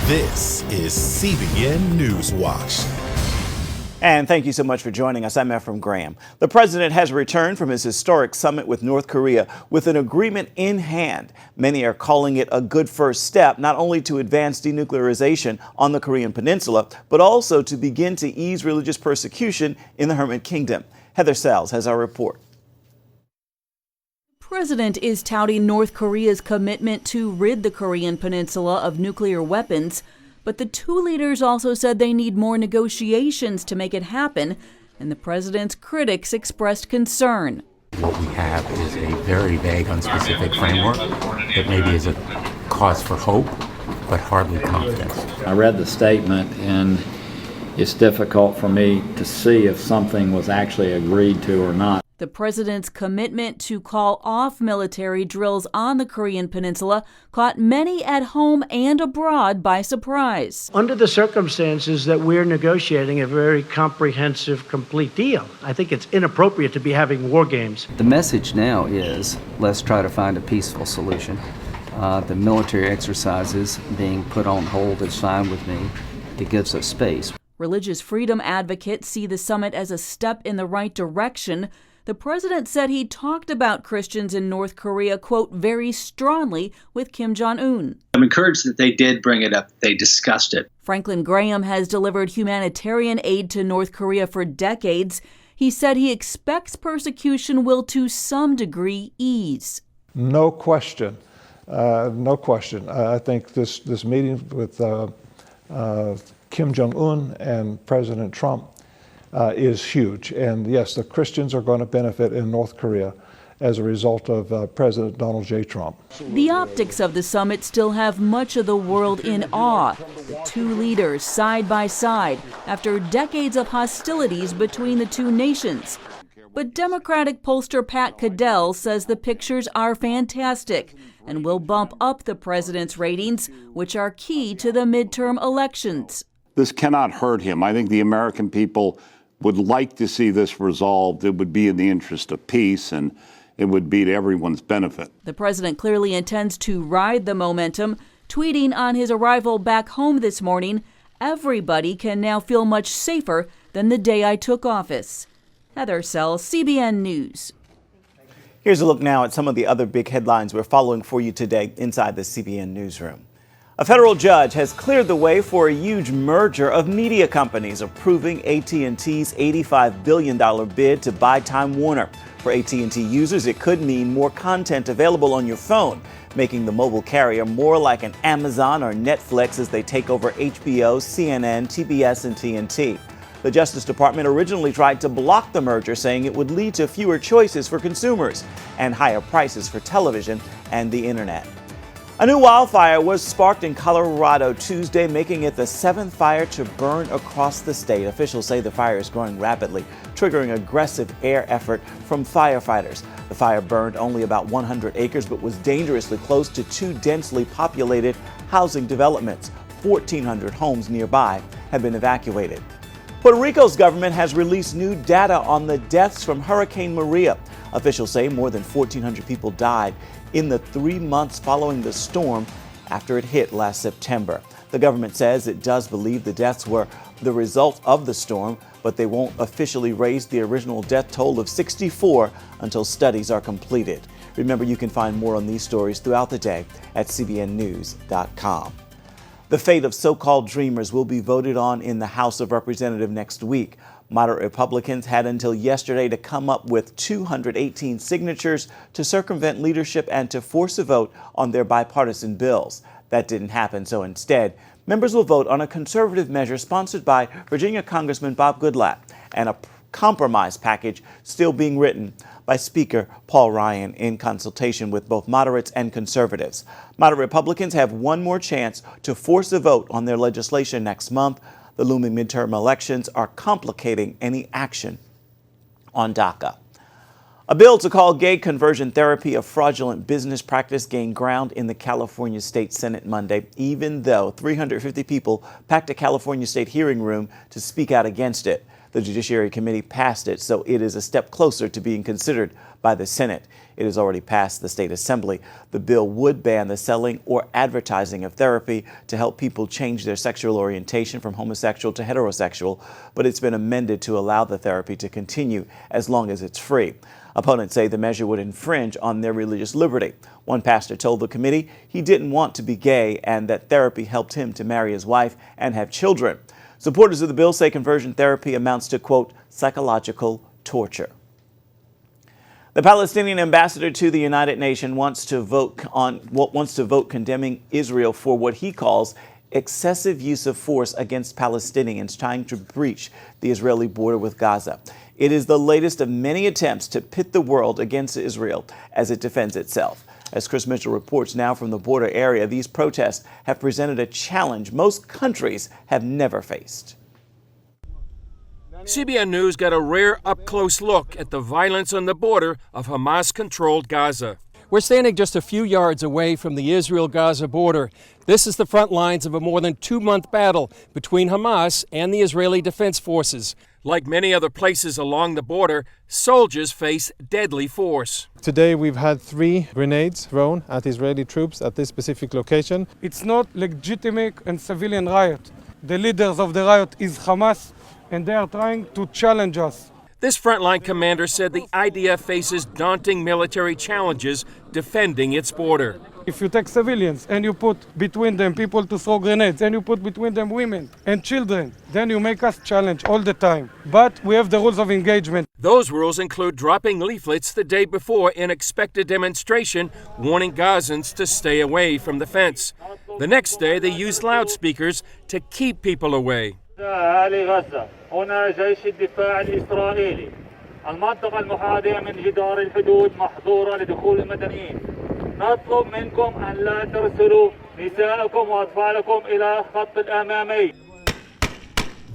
This is CBN NewsWatch. And thank you so much for joining us. I'm Ephraim Graham. The president has returned from his historic summit with North Korea with an agreement in hand. Many are calling it a good first step, not only to advance denuclearization on the Korean peninsula, but also to begin to ease religious persecution in the Hermit Kingdom. Heather Sells has our report. The president is touting North Korea's commitment to rid the Korean peninsula of nuclear weapons. But the two leaders also said they need more negotiations to make it happen, and the president's critics expressed concern. What we have is a very vague, unspecific framework that maybe is a cause for hope, but hardly confidence. I read the statement, and it's difficult for me to see if something was actually agreed to or not. The president's commitment to call off military drills on the Korean peninsula caught many at home and abroad by surprise. Under the circumstances that we're negotiating a very comprehensive, complete deal, I think it's inappropriate to be having war games. The message now is, let's try to find a peaceful solution. The military exercises being put on hold is fine with me. It gives us space. Religious freedom advocates see the summit as a step in the right direction. The president said he talked about Christians in North Korea, quote, very strongly with Kim Jong-un. I'm encouraged that they did bring it up. They discussed it. Franklin Graham has delivered humanitarian aid to North Korea for decades. He said he expects persecution will to some degree ease. No question. No question. I think this meeting with Kim Jong-un and President Trump is huge. And yes, the Christians are going to benefit in North Korea as a result of President Donald J. Trump. The optics of the summit still have much of the world in awe. The two leaders side by side after decades of hostilities between the two nations. But Democratic pollster Pat Caddell says the pictures are fantastic and will bump up the president's ratings, which are key to the midterm elections. This cannot hurt him. I think the American people would like to see this resolved. It would be in the interest of peace, and it would be to everyone's benefit. The president clearly intends to ride the momentum. Tweeting on his arrival back home this morning, everybody can now feel much safer than the day I took office. Heather Sells, CBN News. Here's a look now at some of the other big headlines we're following for you today inside the CBN newsroom. A federal judge has cleared the way for a huge merger of media companies, approving AT&T's $85 billion bid to buy Time Warner. For AT&T users, it could mean more content available on your phone, making the mobile carrier more like an Amazon or Netflix as they take over HBO, CNN, TBS, and TNT. The Justice Department originally tried to block the merger, saying it would lead to fewer choices for consumers and higher prices for television and the internet. A new wildfire was sparked in Colorado Tuesday, making it the seventh fire to burn across the state. Officials say the fire is growing rapidly, triggering aggressive air effort from firefighters. The fire burned only about 100 acres, but was dangerously close to two densely populated housing developments. 1,400 homes nearby have been evacuated. Puerto Rico's government has released new data on the deaths from Hurricane Maria. Officials say more than 1,400 people died in the 3 months following the storm after it hit last September. The government says it does believe the deaths were the result of the storm, but they won't officially raise the original death toll of 64 until studies are completed. Remember, you can find more on these stories throughout the day at cbnnews.com. The fate of so-called dreamers will be voted on in the House of Representatives next week. Moderate Republicans had until yesterday to come up with 218 signatures to circumvent leadership and to force a vote on their bipartisan bills. That didn't happen, so instead, members will vote on a conservative measure sponsored by Virginia Congressman Bob Goodlatte and a compromise package still being written by Speaker Paul Ryan in consultation with both moderates and conservatives. Moderate Republicans have one more chance to force a vote on their legislation next month. The looming midterm elections are complicating any action on DACA. A bill to call gay conversion therapy a fraudulent business practice gained ground in the California State Senate Monday, even though 350 people packed a California State hearing room to speak out against it. The Judiciary Committee passed it, so it is a step closer to being considered by the Senate. It has already passed the state assembly. The bill would ban the selling or advertising of therapy to help people change their sexual orientation from homosexual to heterosexual, but it's been amended to allow the therapy to continue as long as it's free. Opponents say the measure would infringe on their religious liberty. One pastor told the committee he didn't want to be gay and that therapy helped him to marry his wife and have children. Supporters of the bill say conversion therapy amounts to, quote, psychological torture. The Palestinian ambassador to the United Nations wants to vote condemning Israel for what he calls excessive use of force against Palestinians trying to breach the Israeli border with Gaza. It is the latest of many attempts to pit the world against Israel as it defends itself. As Chris Mitchell reports now from the border area, these protests have presented a challenge most countries have never faced. CBN News got a rare up-close look at the violence on the border of Hamas-controlled Gaza. We're standing just a few yards away from the Israel-Gaza border. This is the front lines of a more than 2-month battle between Hamas and the Israeli Defense Forces. Like many other places along the border, soldiers face deadly force. Today we've had 3 grenades thrown at Israeli troops at this specific location. It's not legitimate and civilian riot. The leaders of the riot is Hamas, and they are trying to challenge us. This frontline commander said the IDF faces daunting military challenges defending its border. If you take civilians and you put between them people to throw grenades and you put between them women and children, then you make us challenge all the time. But we have the rules of engagement. Those rules include dropping leaflets the day before an expected demonstration warning Gazans to stay away from the fence. The next day they used loudspeakers to keep people away. هنا جيش الدفاع الإسرائيلي المنطقة المحاذية من جدار الحدود محظورة لدخول المدنيين نطلب منكم أن لا ترسلوا نساءكم وأطفالكم إلى خط الأمامي.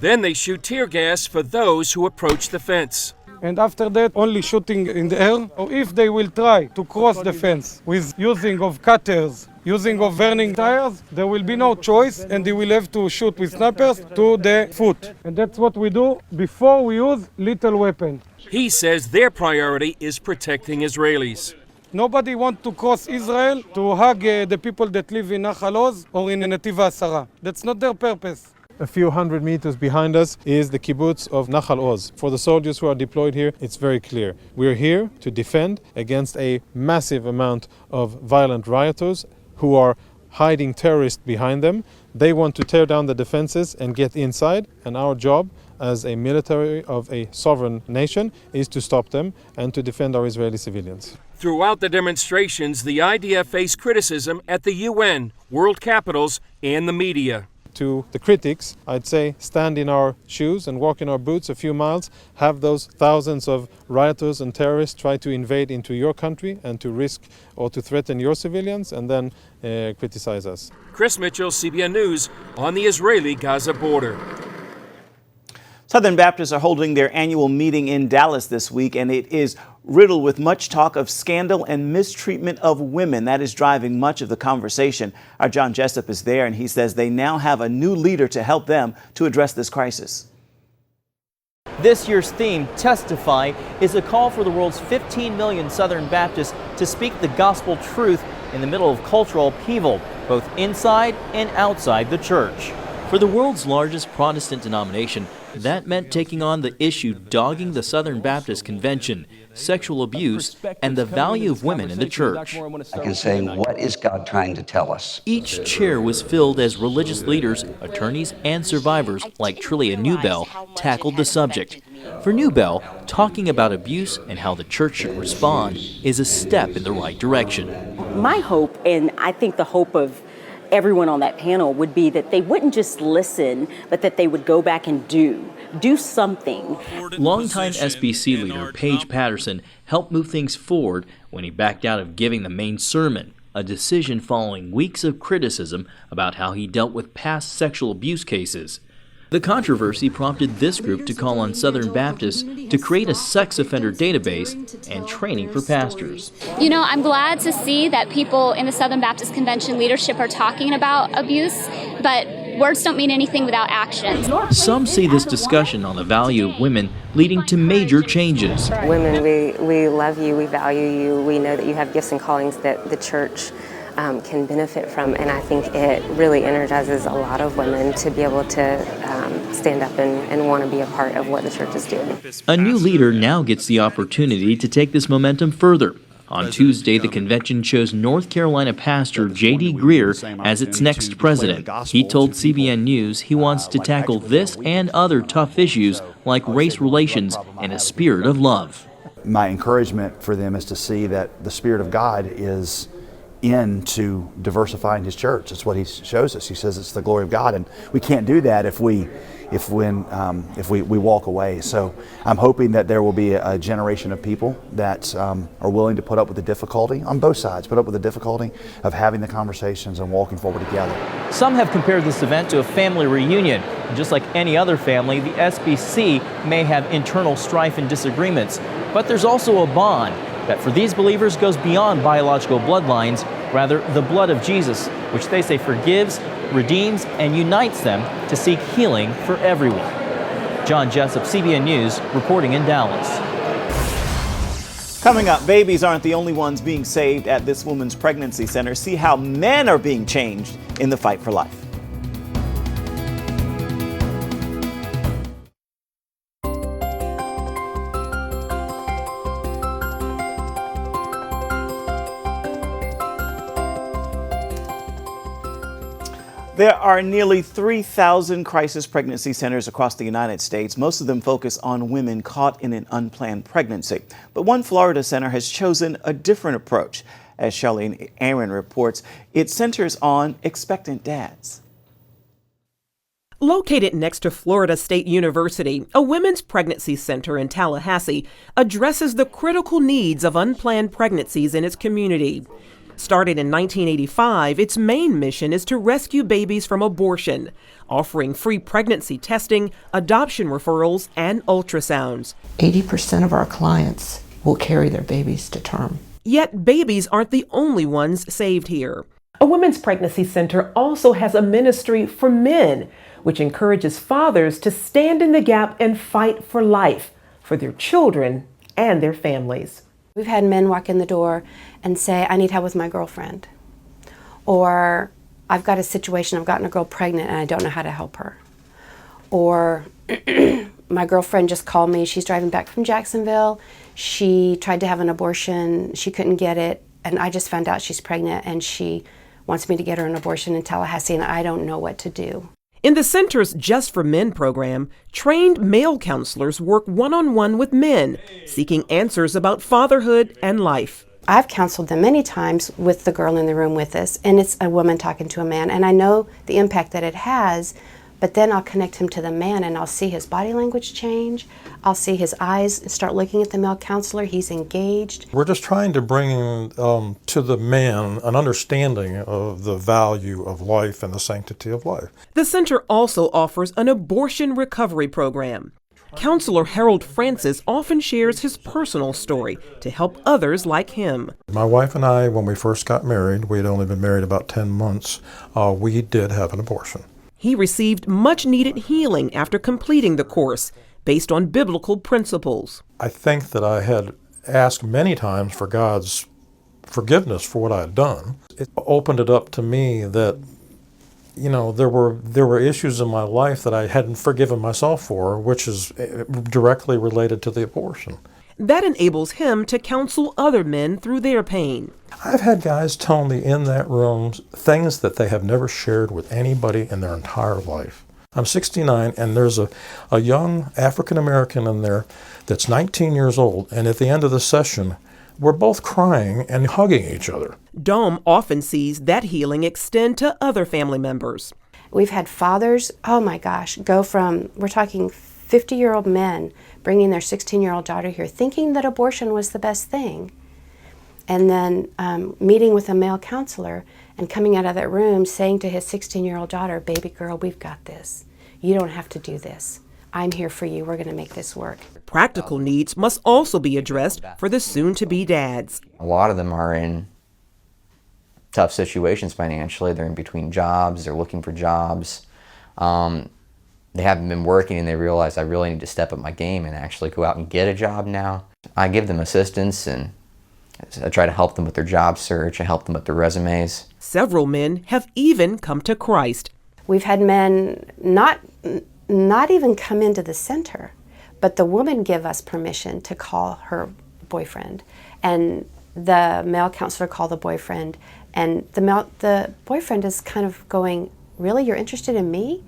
Then they shoot tear gas for those who approach the fence. And after that, only shooting in the air. Or if they will try to cross the fence with using of cutters, using of burning tires, there will be no choice and they will have to shoot with snipers to the foot. And that's what we do before we use lethal weapon. He says their priority is protecting Israelis. Nobody wants to cross Israel to hug the people that live in Nahal Oz or in Netiv HaAsara. That's not their purpose. A few hundred meters behind us is the kibbutz of Nahal Oz. For the soldiers who are deployed here, it's very clear. We're here to defend against a massive amount of violent rioters who are hiding terrorists behind them. They want to tear down the defenses and get inside, and our job as a military of a sovereign nation is to stop them and to defend our Israeli civilians. Throughout the demonstrations, the IDF faced criticism at the UN, world capitals, and the media. To the critics, I'd say stand in our shoes and walk in our boots a few miles, have those thousands of rioters and terrorists try to invade into your country and to risk or to threaten your civilians, and then criticize us. Chris Mitchell, CBN News, on the Israeli-Gaza border. Southern Baptists are holding their annual meeting in Dallas this week, and it is riddled with much talk of scandal and mistreatment of women. That is driving much of the conversation. Our John Jessup is there, and he says they now have a new leader to help them to address this crisis. This year's theme, Testify, is a call for the world's 15 million Southern Baptists to speak the gospel truth in the middle of cultural upheaval, both inside and outside the church. For the world's largest Protestant denomination, that meant taking on the issue dogging the Southern Baptist Convention, sexual abuse, and the value of women in the church. I can say, what is God trying to tell us? Each chair was filled as religious leaders, attorneys, and survivors like Trillia Newbell tackled the subject. For Newbell, talking about abuse and how the church should respond is a step in the right direction. My hope, and I think the hope of everyone on that panel, would be that they wouldn't just listen, but that they would go back and do something. Longtime SBC leader Paige Patterson helped move things forward when he backed out of giving the main sermon, a decision following weeks of criticism about how he dealt with past sexual abuse cases. The controversy prompted this group to call on Southern Baptists to create a sex offender database and training for pastors. You know, I'm glad to see that people in the Southern Baptist Convention leadership are talking about abuse, but words don't mean anything without action. Some see this discussion on the value of women leading to major changes. Women, we love you, we value you, we know that you have gifts and callings that the church can benefit from, and I think it really energizes a lot of women to be able to stand up and want to be a part of what the church is doing. A new leader now gets the opportunity to take this momentum further. On Tuesday, the convention chose North Carolina pastor J.D. Greer as its next president. He told CBN News he wants to tackle this and other tough issues like race relations in a spirit of love. My encouragement for them is to see that the Spirit of God is into diversifying His church. That's what He shows us. He says it's the glory of God, and we can't do that if we walk away. So I'm hoping that there will be a generation of people that are willing to put up with the difficulty on both sides, put up with the difficulty of having the conversations and walking forward together. Some have compared this event to a family reunion. Just like any other family, the SBC may have internal strife and disagreements, but there's also a bond that for these believers goes beyond biological bloodlines, rather the blood of Jesus, which they say forgives, redeems, and unites them to seek healing for everyone. John Jessup, CBN News, reporting in Dallas. Coming up, babies aren't the only ones being saved at this women's pregnancy center. See how men are being changed in the fight for life. There are nearly 3,000 crisis pregnancy centers across the United States. Most of them focus on women caught in an unplanned pregnancy. But one Florida center has chosen a different approach. As Charlene Aaron reports, it centers on expectant dads. Located next to Florida State University, a women's pregnancy center in Tallahassee addresses the critical needs of unplanned pregnancies in its community. Started in 1985, its main mission is to rescue babies from abortion, offering free pregnancy testing, adoption referrals, and ultrasounds. 80% of our clients will carry their babies to term. Yet babies aren't the only ones saved here. A women's pregnancy center also has a ministry for men, which encourages fathers to stand in the gap and fight for life, for their children and their families. We've had men walk in the door and say, I need help with my girlfriend. Or, I've got a situation, I've gotten a girl pregnant and I don't know how to help her. Or, my girlfriend just called me, she's driving back from Jacksonville, she tried to have an abortion, she couldn't get it, and I just found out she's pregnant and she wants me to get her an abortion in Tallahassee and I don't know what to do. In the center's Just for Men program, trained male counselors work one-on-one with men, seeking answers about fatherhood and life. I've counseled them many times with the girl in the room with us, and it's a woman talking to a man, and I know the impact that it has, but then I'll connect him to the man and I'll see his body language change. I'll see his eyes start looking at the male counselor. He's engaged. We're just trying to bring to the man an understanding of the value of life and the sanctity of life. The center also offers an abortion recovery program. Counselor Harold Francis often shares his personal story to help others like him. My wife and I, when we first got married, we had only been married about 10 months, we did have an abortion. He received much-needed healing after completing the course, based on biblical principles. I think that I had asked many times for God's forgiveness for what I had done. It opened it up to me that, you know, there were issues in my life that I hadn't forgiven myself for, which is directly related to the abortion. That enables him to counsel other men through their pain. I've had guys tell me in that room things that they have never shared with anybody in their entire life. I'm 69, and there's a young African American in there that's 19 years old, and at the end of the session, we're both crying and hugging each other. Dome often sees that healing extend to other family members. We've had fathers, oh my gosh, go from, we're talking 50-year-old men bringing their 16-year-old daughter here thinking that abortion was the best thing. And then meeting with a male counselor and coming out of that room saying to his 16-year-old daughter, baby girl, we've got this. You don't have to do this. I'm here for you. We're going to make this work. Practical needs must also be addressed for the soon-to-be dads. A lot of them are in tough situations financially. They're in between jobs. They're looking for jobs. they haven't been working and they realize I really need to step up my game and actually go out and get a job now. I give them assistance and I try to help them with their job search. I help them with their resumes. Several men have even come to Christ. We've had men not even come into the center, but the woman give us permission to call her boyfriend, and the male counselor call the boyfriend, and the boyfriend is kind of going, really, you're interested in me?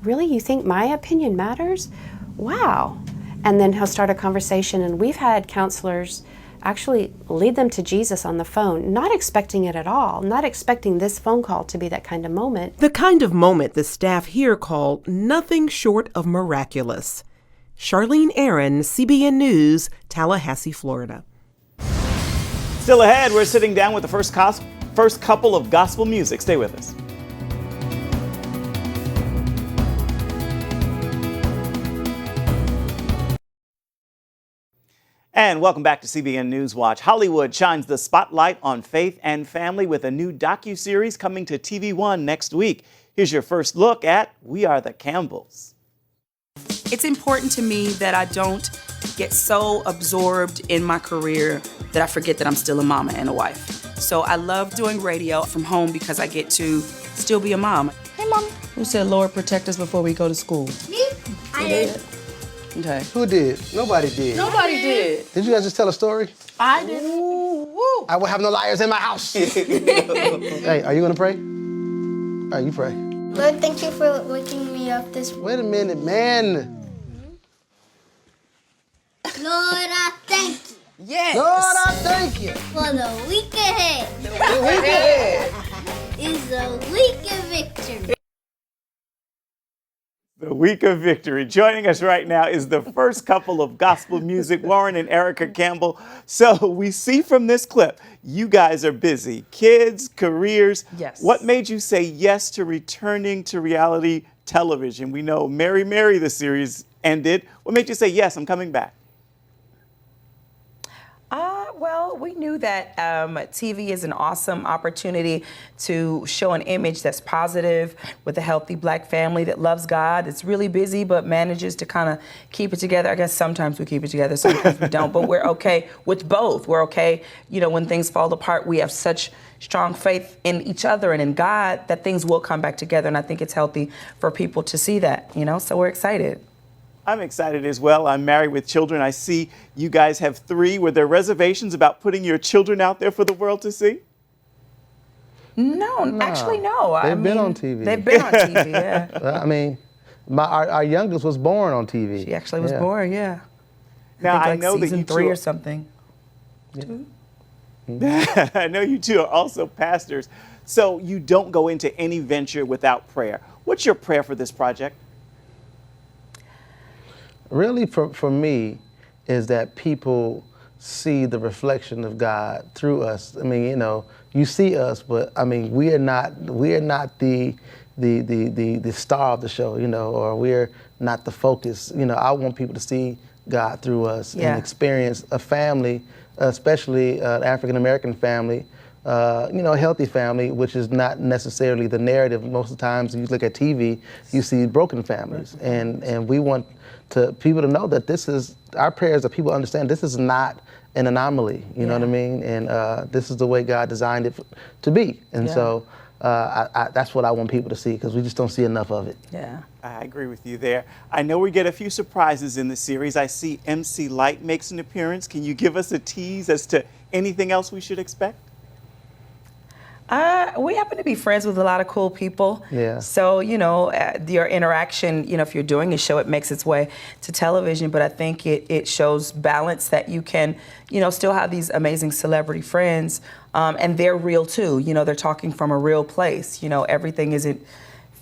Really, you think my opinion matters? Wow. And then he'll start a conversation, and we've had counselors actually lead them to Jesus on the phone, not expecting it at all, not expecting this phone call to be that kind of moment. The kind of moment the staff here call nothing short of miraculous. Charlene Aaron, CBN News, Tallahassee, Florida. Still ahead, we're sitting down with the first couple of gospel music. Stay with us. And welcome back to CBN NewsWatch. Hollywood shines the spotlight on faith and family with a new docuseries coming to TV One next week. Here's your first look at We Are the Campbells. It's important to me that I don't get so absorbed in my career that I forget that I'm still a mama and a wife. So I love doing radio from home because I get to still be a mom. Hey, Mom. Who said, Lord, protect us before we go to school? Me? I did. Okay. Who did? Nobody did. Nobody did. Did you guys just tell a story? I did. Woo. I will have no liars in my house. Hey, are you going to pray? All right, you pray. Lord, thank you for waking me up this morning. Wait a minute, man. Lord, I thank you. Yes. Lord, I thank you. For the week ahead. The week ahead is a week of victory. The week of victory. Joining us right now is the first couple of gospel music, Warren and Erica Campbell. So we see from this clip, you guys are busy. Kids, careers. Yes. What made you say yes to returning to reality television? We know Mary, Mary, the series ended. What made you say, yes, I'm coming back? Well, we knew that TV is an awesome opportunity to show an image that's positive with a healthy black family that loves God. It's really busy, but manages to kind of keep it together. I guess sometimes we keep it together, sometimes we don't, but we're okay with both. We're okay, you know, when things fall apart, we have such strong faith in each other and in God that things will come back together. And I think it's healthy for people to see that, you know, so we're excited. I'm excited as well. I'm married with children. I see you guys have 3. Were there reservations about putting your children out there for the world to see? No, actually, no. They've been on TV. They've been on TV, yeah. Well, I mean, our youngest was born on TV. She actually was born, yeah. Now, I think know that season you 3 two or something. I know you two are also pastors, so you don't go into any venture without prayer. What's your prayer for this project? Really, for me, is that people see the reflection of God through us. I mean, you know, you see us, but I mean, we are not the star of the show, you know, or we're not the focus. You know, I want people to see God through us and experience a family, especially an African-American family, you know, a healthy family, which is not necessarily the narrative. Most of the times you look at TV, you see broken families. And we want people to know that this is, our prayers that people understand this is not an anomaly, you know what I mean? And this is the way God designed it to be. And so that's what I want people to see, because we just don't see enough of it. Yeah. I agree with you there. I know we get a few surprises in the series. I see MC Light makes an appearance. Can you give us a tease as to anything else we should expect? We happen to be friends with a lot of cool people. Yeah. So, you know, your interaction, you know, if you're doing a show, it makes its way to television. But I think it shows balance, that you can, you know, still have these amazing celebrity friends. And they're real too. You know, they're talking from a real place. You know, everything isn't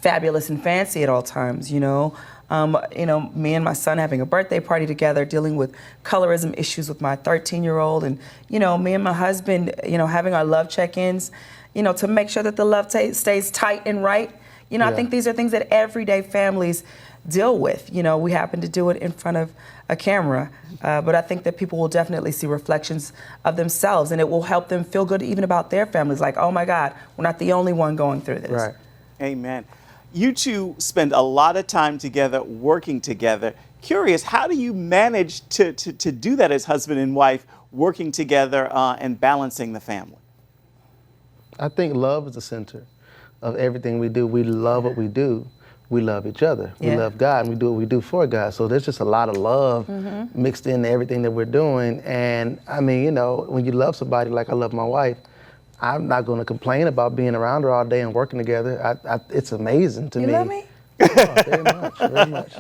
fabulous and fancy at all times, you know. You know, me and my son having a birthday party together, dealing with colorism issues with my 13-year-old, and, you know, me and my husband, you know, having our love check-ins, you know, to make sure that the love stays tight and right. You know, I think these are things that everyday families deal with. You know, we happen to do it in front of a camera, but I think that people will definitely see reflections of themselves, and it will help them feel good even about their families. Like, oh my God, we're not the only one going through this. Right. Amen. you two spend a lot of time together, working together. Curious, how do you manage to do that as husband and wife, working together and balancing the family? I think love is the center of everything we do. We love what we do. We love each other. We love God, and we do what we do for God. So there's just a lot of love mixed into everything that we're doing. And I mean, you know, when you love somebody like I love my wife, I'm not going to complain about being around her all day and working together. It's amazing to me. You love me? Oh, very much, very much.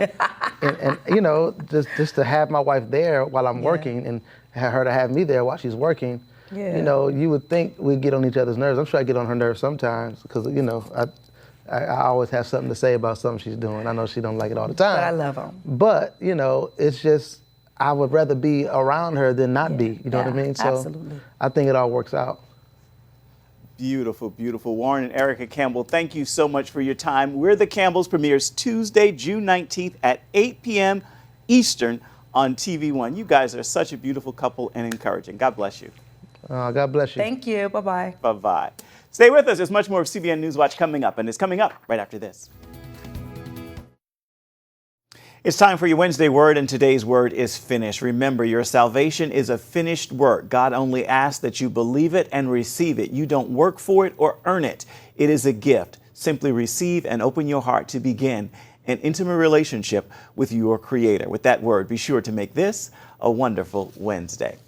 And you know, just to have my wife there while I'm working and her to have me there while she's working, you know, you would think we'd get on each other's nerves. I'm sure I get on her nerves sometimes because, you know, I always have something to say about something she's doing. I know she don't like it all the time. But I love her. But, you know, it's just, I would rather be around her than not be. You know what I mean? So absolutely. I think it all works out. Beautiful, beautiful. Warren and Erica Campbell, thank you so much for your time. We're the Campbells premieres Tuesday, June 19th at 8 p.m. Eastern on TV One. You guys are such a beautiful couple and encouraging. God bless you. God bless you. Thank you. Bye-bye. Bye-bye. Stay with us. There's much more of CBN NewsWatch coming up, and it's coming up right after this. It's time for your Wednesday word, and today's word is finish. Remember, your salvation is a finished work. God only asks that you believe it and receive it. You don't work for it or earn it. It is a gift. Simply receive and open your heart to begin an intimate relationship with your Creator. With that word, be sure to make this a wonderful Wednesday.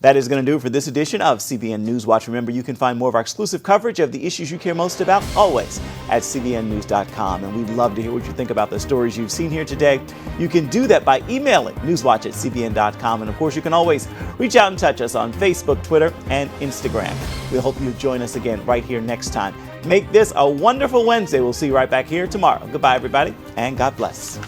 That is going to do it for this edition of CBN NewsWatch. Remember, you can find more of our exclusive coverage of the issues you care most about always at cbnnews.com. And we'd love to hear what you think about the stories you've seen here today. You can do that by emailing newswatch@cbn.com. And of course, you can always reach out and touch us on Facebook, Twitter, and Instagram. We hope you'll join us again right here next time. Make this a wonderful Wednesday. We'll see you right back here tomorrow. Goodbye, everybody, and God bless.